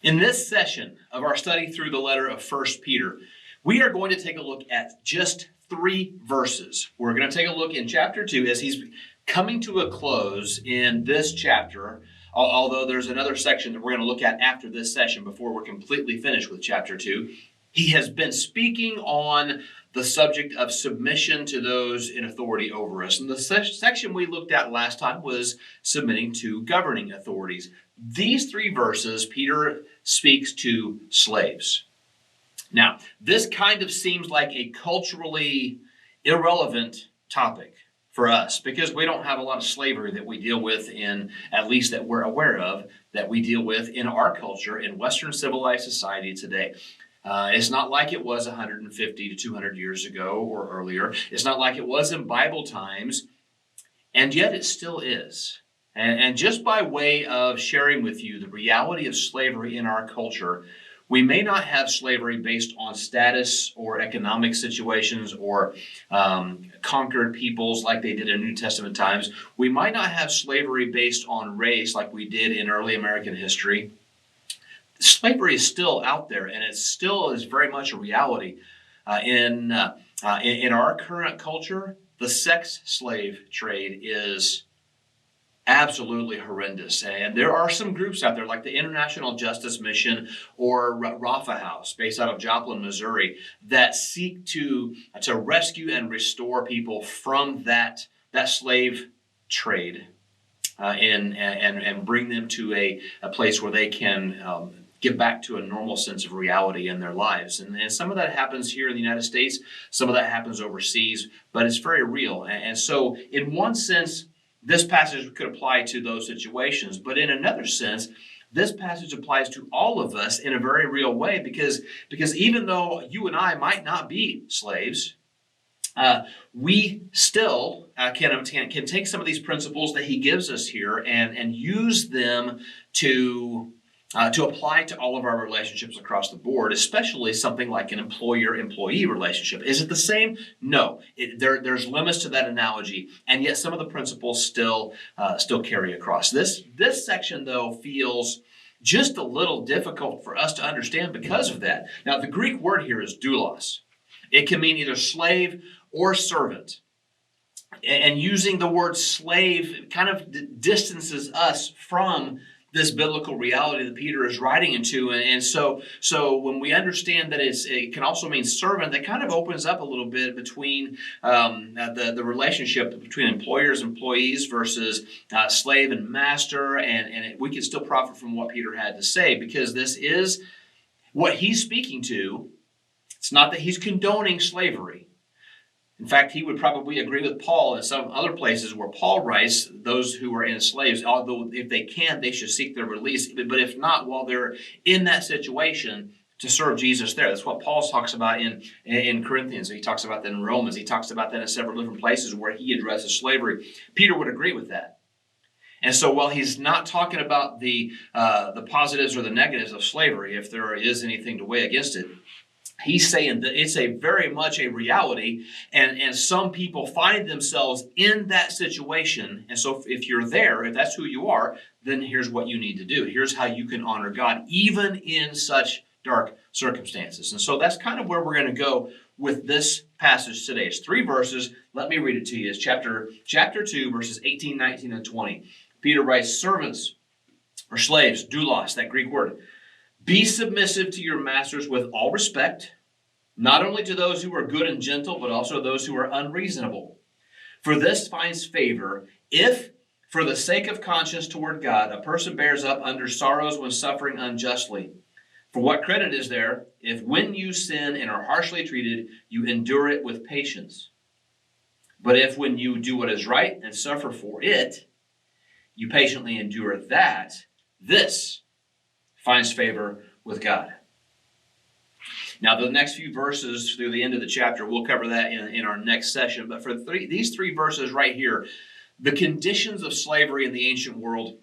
In this session of our study through the letter of 1 Peter, we are going to take a look at just 3 verses. We're going to take a look in chapter 2 as he's coming to a close in this chapter, although there's another section that we're going to look at after this session before we're completely finished with chapter 2. He has been speaking on the subject of submission to those in authority over us. And the section we looked at last time was submitting to governing authorities. These 3 verses, Peter speaks to slaves. Now, this kind of seems like a culturally irrelevant topic for us because we don't have a lot of slavery that we deal with at least that we're aware of, that we deal with in our culture in Western civilized society today. It's not like it was 150 to 200 years ago or earlier. It's not like it was in Bible times, and yet it still is. And just by way of sharing with you the reality of slavery in our culture, we may not have slavery based on status or economic situations or conquered peoples like they did in New Testament times. We might not have slavery based on race like we did in early American history. Slavery is still out there, and it still is very much a reality. In our current culture, the sex slave trade is absolutely horrendous. And there are some groups out there like the International Justice Mission or Rapha House based out of Joplin, Missouri that seek to rescue and restore people from that slave trade and bring them to a place where they can get back to a normal sense of reality in their lives. And some of that happens here in the United States. Some of that happens overseas, but it's very real. And so in one sense, this passage could apply to those situations, but in another sense, this passage applies to all of us in a very real way because even though you and I might not be slaves, we still can take some of these principles that he gives us here and use them to apply to all of our relationships across the board, especially something like an employer-employee relationship. Is it the same? No. There's limits to that analogy, and yet some of the principles still carry across. This section, though, feels just a little difficult for us to understand because of that. Now, the Greek word here is doulos. It can mean either slave or servant. And using the word slave kind of distances us from this biblical reality that Peter is writing into. And so when we understand that it can also mean servant, that kind of opens up a little bit between the relationship between employers and employees versus slave and master. And we can still profit from what Peter had to say because this is what he's speaking to. It's not that he's condoning slavery. In fact, he would probably agree with Paul in some other places where Paul writes those who are enslaved, although if they can, they should seek their release. But if not, while they're in that situation, to serve Jesus there. That's what Paul talks about in Corinthians. He talks about that in Romans. He talks about that in several different places where he addresses slavery. Peter would agree with that. And so while he's not talking about the positives or the negatives of slavery, if there is anything to weigh against it, he's saying that it's very much a reality, and some people find themselves in that situation. And so if you're there, if that's who you are, then here's what you need to do. Here's how you can honor God, even in such dark circumstances. And so that's kind of where we're going to go with this passage today. It's 3 verses. Let me read it to you. It's chapter 2, verses 18, 19, and 20. Peter writes, servants or slaves, doulos, that Greek word, be submissive to your masters with all respect, not only to those who are good and gentle, but also those who are unreasonable. For this finds favor if, for the sake of conscience toward God, a person bears up under sorrows when suffering unjustly. For what credit is there if when you sin and are harshly treated, you endure it with patience? But if when you do what is right and suffer for it, you patiently endure that, this finds favor with God. Now, the next few verses through the end of the chapter, we'll cover that in our next session. But for these 3 verses right here, the conditions of slavery in the ancient world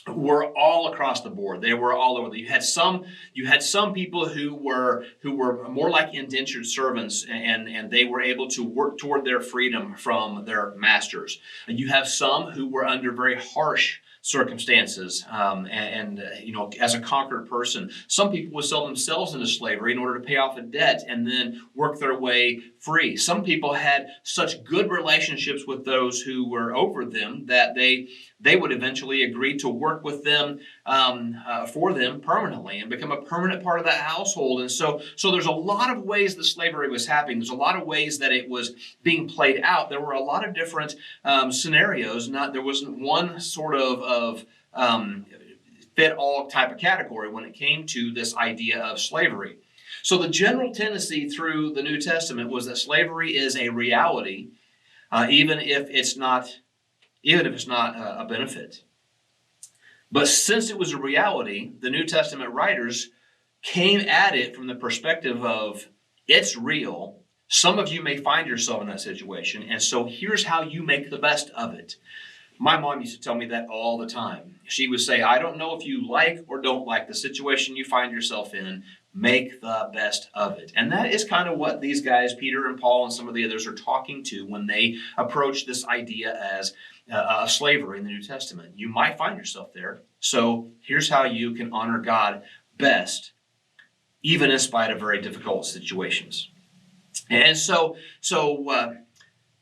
were all across the board. They were all over. You had some people who were more like indentured servants, and they were able to work toward their freedom from their masters. And you have some who were under very harsh circumstances. As a conquered person, some people would sell themselves into slavery in order to pay off a debt and then work their way free. Some people had such good relationships with those who were over them that they would eventually agree to work with them for them permanently and become a permanent part of that household. And so there's a lot of ways that slavery was happening. There's a lot of ways that it was being played out. There were a lot of different scenarios. There wasn't one sort of fit all type of category when it came to this idea of slavery. So the general tendency through the New Testament was that slavery is a reality, even if it's not a benefit. But since it was a reality, the New Testament writers came at it from the perspective of it's real. Some of you may find yourself in that situation, and so here's how you make the best of it. My mom used to tell me that all the time. She would say, I don't know if you like or don't like the situation you find yourself in. Make the best of it. And that is kind of what these guys, Peter and Paul and some of the others, are talking to when they approach this idea as slavery in the New Testament. You might find yourself there. So here's how you can honor God best, even in spite of very difficult situations. And so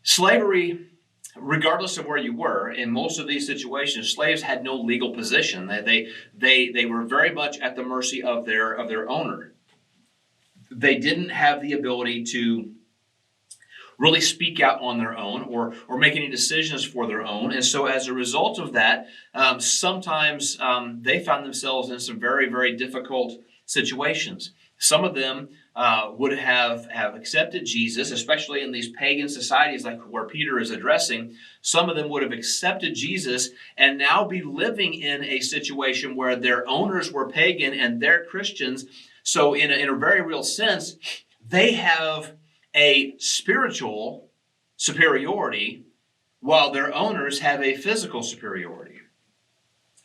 slavery, regardless of where you were, in most of these situations, slaves had no legal position. They were very much at the mercy of their owner. They didn't have the ability to really speak out on their own or make any decisions for their own. And so as a result of that, sometimes they found themselves in some very, very difficult situations. Some of them would have accepted Jesus, especially in these pagan societies like where Peter is addressing. Some of them would have accepted Jesus and now be living in a situation where their owners were pagan and they're Christians. So in a very real sense, they have a spiritual superiority while their owners have a physical superiority.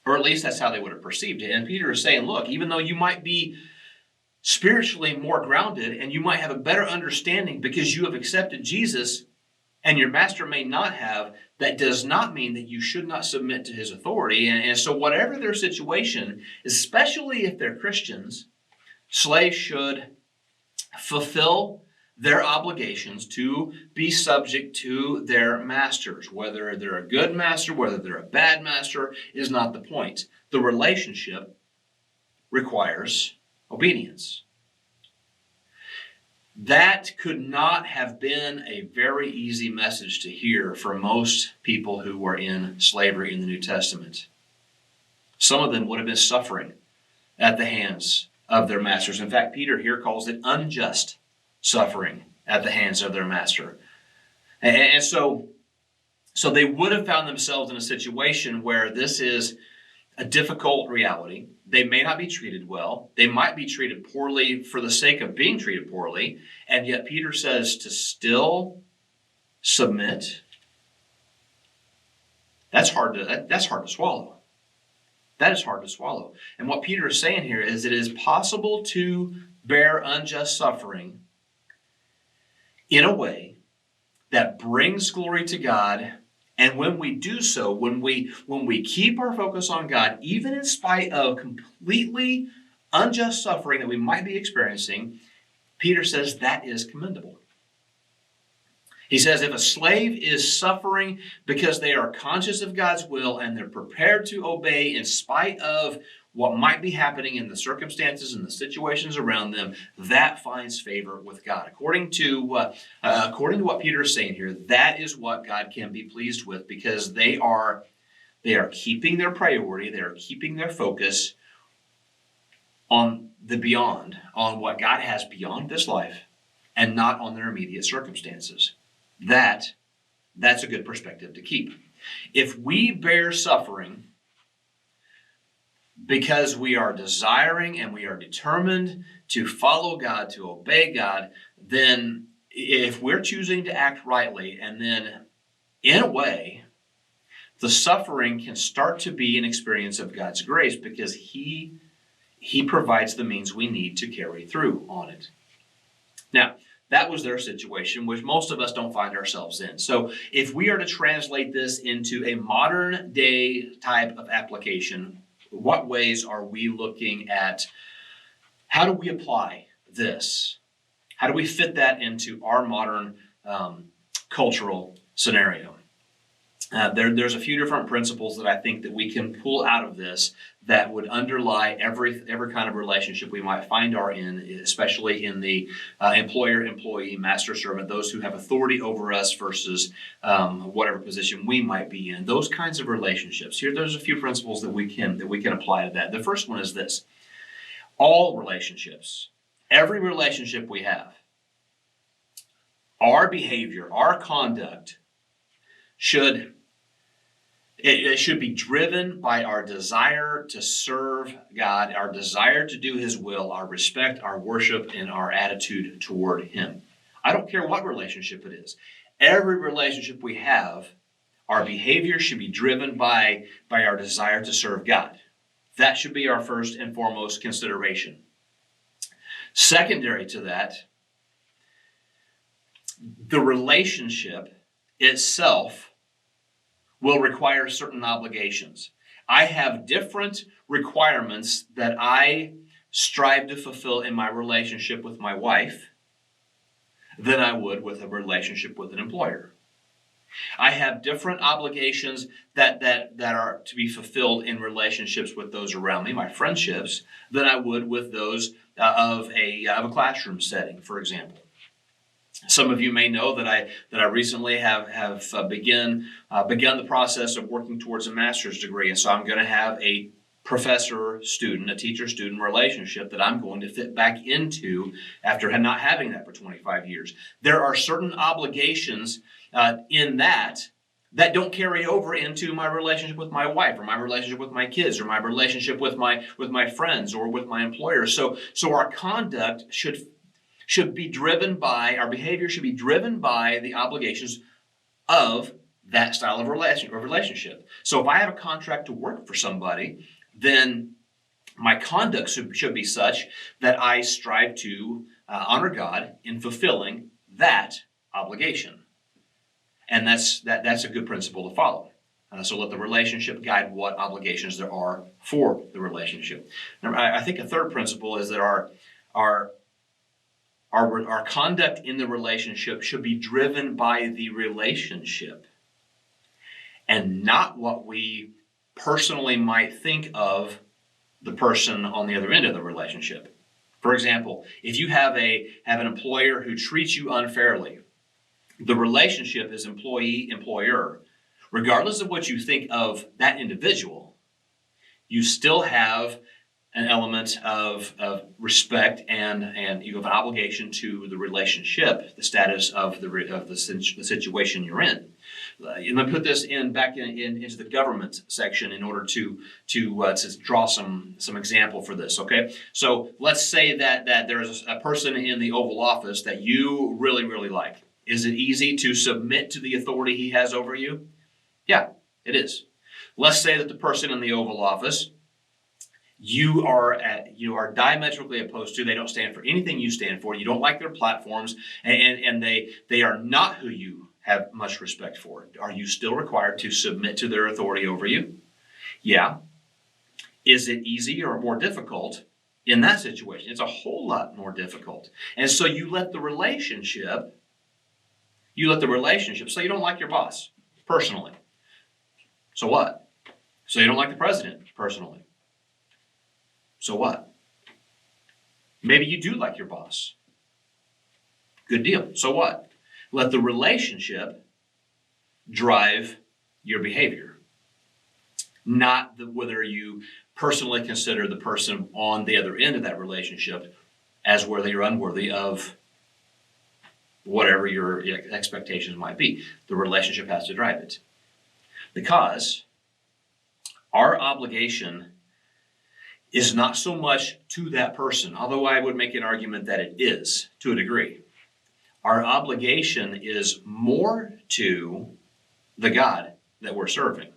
Or at least that's how they would have perceived it. And Peter is saying, look, even though you might be spiritually more grounded and you might have a better understanding because you have accepted Jesus and your master may not have, that does not mean that you should not submit to his authority. And so whatever their situation, especially if they're Christians, slaves should fulfill their obligations to be subject to their masters. Whether they're a good master, whether they're a bad master, is not the point. The relationship requires obedience. That could not have been a very easy message to hear for most people who were in slavery in the New Testament. Some of them would have been suffering at the hands of their masters. In fact, Peter here calls it unjust suffering at the hands of their master. And so they would have found themselves in a situation where this is a difficult reality. They may not be treated well. They might be treated poorly for the sake of being treated poorly. And yet Peter says to still submit. That's hard to swallow. That is hard to swallow. And what Peter is saying here is it is possible to bear unjust suffering in a way that brings glory to God. And when we do so, when we keep our focus on God, even in spite of completely unjust suffering that we might be experiencing, Peter says that is commendable. He says if a slave is suffering because they are conscious of God's will and they're prepared to obey in spite of what might be happening in the circumstances and the situations around them, that finds favor with God. According to what Peter is saying here, that is what God can be pleased with because they are keeping their priority, they are keeping their focus on the beyond, on what God has beyond this life and not on their immediate circumstances. That's a good perspective to keep. If we bear suffering because we are desiring and we are determined to follow God, to obey God, then if we're choosing to act rightly, and then in a way, the suffering can start to be an experience of God's grace because He provides the means we need to carry through on it. Now, That was their situation, which most of us don't find ourselves in. So if we are to translate this into a modern day type of application, what ways are we looking at? How do we apply this? How do we fit that into our modern cultural scenario? There's a few different principles that I think that we can pull out of this that would underlie every kind of relationship we might find our in, especially in the employer-employee, master-servant, those who have authority over us versus whatever position we might be in. Those kinds of relationships. There's a few principles that we can apply to that. The first one is this: all relationships, every relationship we have, our behavior, our conduct should be driven by our desire to serve God, our desire to do His will, our respect, our worship, and our attitude toward Him. I don't care what relationship it is. Every relationship we have, our behavior should be driven by our desire to serve God. That should be our first and foremost consideration. Secondary to that, the relationship itself will require certain obligations. I have different requirements that I strive to fulfill in my relationship with my wife than I would with a relationship with an employer. I have different obligations that are to be fulfilled in relationships with those around me, my friendships, than I would with those of a classroom setting, for example. Some of you may know that I recently have begun the process of working towards a master's degree, and so I'm going to have a professor-student, a teacher-student relationship that I'm going to fit back into after not having that for 25 years. There are certain obligations in that don't carry over into my relationship with my wife, or my relationship with my kids, or my relationship with my friends, or with my employer. So our conduct should be driven by, our behavior should be driven by the obligations of that style of relationship. So if I have a contract to work for somebody, then my conduct should be such that I strive to honor God in fulfilling that obligation. And that's a good principle to follow. So let the relationship guide what obligations there are for the relationship. Now, I think a third principle is that our conduct in the relationship should be driven by the relationship and not what we personally might think of the person on the other end of the relationship. For example, if you have an employer who treats you unfairly, the relationship is employee-employer. Regardless of what you think of that individual, you still have an element of respect and you have an obligation to the relationship, the status of the situation you're in. And let me put this back into the government section in order to draw some example for this. Okay, so let's say that there's a person in the Oval Office that you really, really like. Is it easy to submit to the authority he has over you? Yeah, it is. Let's say that the person in the Oval Office you are diametrically opposed to. They don't stand for anything you stand for. You don't like their platforms, and they are not who you have much respect for. Are you still required to submit to their authority over you? Yeah. Is it easy or more difficult in that situation? It's a whole lot more difficult. And so you let the relationship, so you don't like your boss personally. So what? So you don't like the president personally. So what? Maybe you do like your boss. Good deal. So what? Let the relationship drive your behavior, not whether you personally consider the person on the other end of that relationship as worthy or unworthy of whatever your expectations might be. The relationship has to drive it. Because our obligation is not so much to that person, although I would make an argument that it is to a degree. Our obligation is more to the God that we're serving.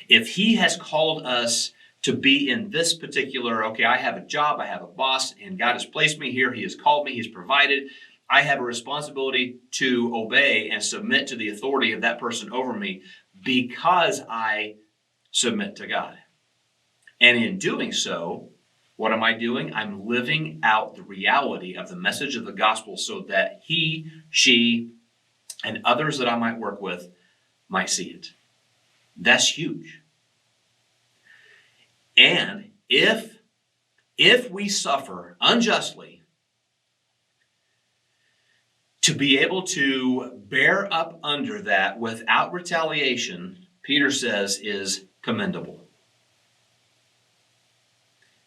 If He has called us to be in this particular, I have a job, I have a boss, and God has placed me here, He has called me, He's provided, I have a responsibility to obey and submit to the authority of that person over me because I submit to God. And in doing so, what am I doing? I'm living out the reality of the message of the gospel so that he, she, and others that I might work with might see it. That's huge. And if we suffer unjustly, to be able to bear up under that without retaliation, Peter says, is commendable.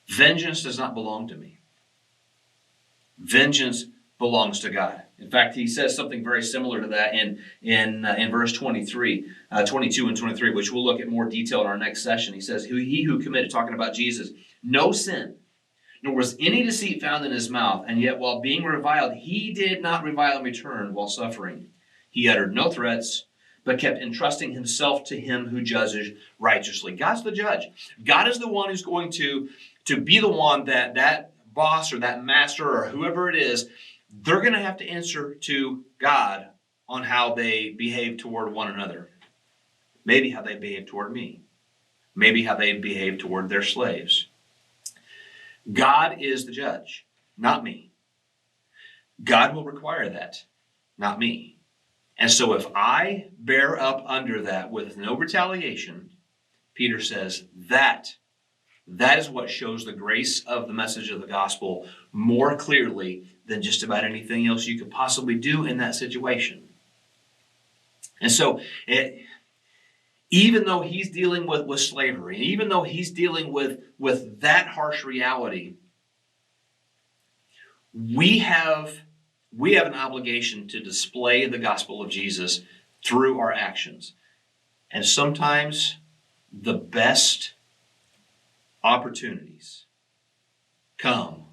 Vengeance does not belong to me. Vengeance belongs to God. In fact, he says something very similar to that in verse 22 and 23, which we'll look at more detail in our next session. He says, he who committed, talking about Jesus, no sin, nor was any deceit found in his mouth, and yet while being reviled, he did not revile in return while suffering. He uttered no threats, but kept entrusting himself to him who judges righteously. God's the judge. God is the one who's going to be the one that boss or that master or whoever it is, they're going to have to answer to God on how they behave toward one another. Maybe how they behave toward me. Maybe how they behave toward their slaves. God is the judge, not me. God will require that, not me. And so if I bear up under that with no retaliation, Peter says that is what shows the grace of the message of the gospel more clearly than just about anything else you could possibly do in that situation. And so even though he's dealing with slavery, and even though he's dealing with that harsh reality, we have an obligation to display the gospel of Jesus through our actions. And sometimes the best opportunities come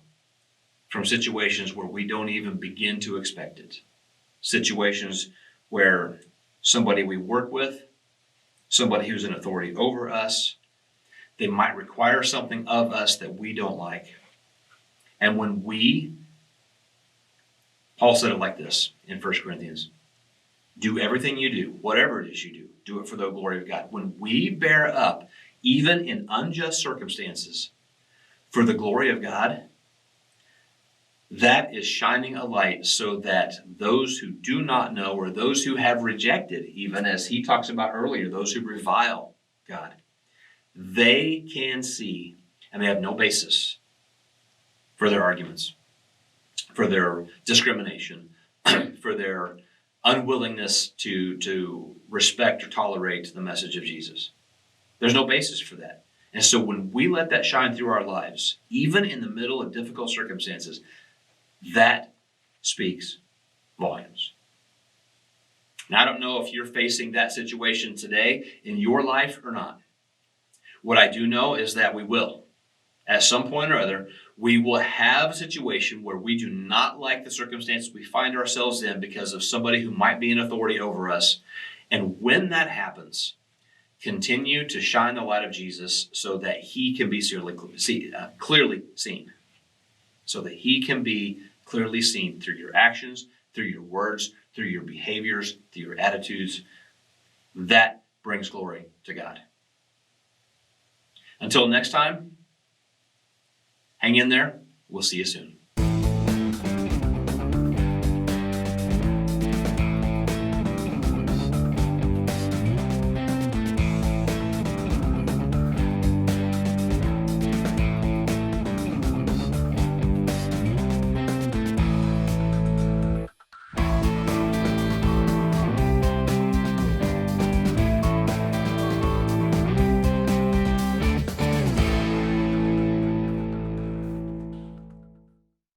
from situations where we don't even begin to expect it. Situations where somebody we work with, somebody who's in authority over us, they might require something of us that we don't like. And when Paul said it like this in 1 Corinthians, do everything you do, whatever it is you do it for the glory of God. When we bear up, even in unjust circumstances, for the glory of God, that is shining a light so that those who do not know, or those who have rejected, even as he talks about earlier, those who revile God, they can see, and they have no basis for their arguments, for their discrimination, for their unwillingness to respect or tolerate the message of Jesus. There's no basis for that. And so when we let that shine through our lives, even in the middle of difficult circumstances, that speaks volumes. Now, I don't know if you're facing that situation today in your life or not. What I do know is that we will. At some point or other, we will have a situation where we do not like the circumstances we find ourselves in because of somebody who might be in authority over us. And when that happens, continue to shine the light of Jesus so that he can be clearly seen. So that he can be clearly seen through your actions, through your words, through your behaviors, through your attitudes. That brings glory to God. Until next time, hang in there. We'll see you soon.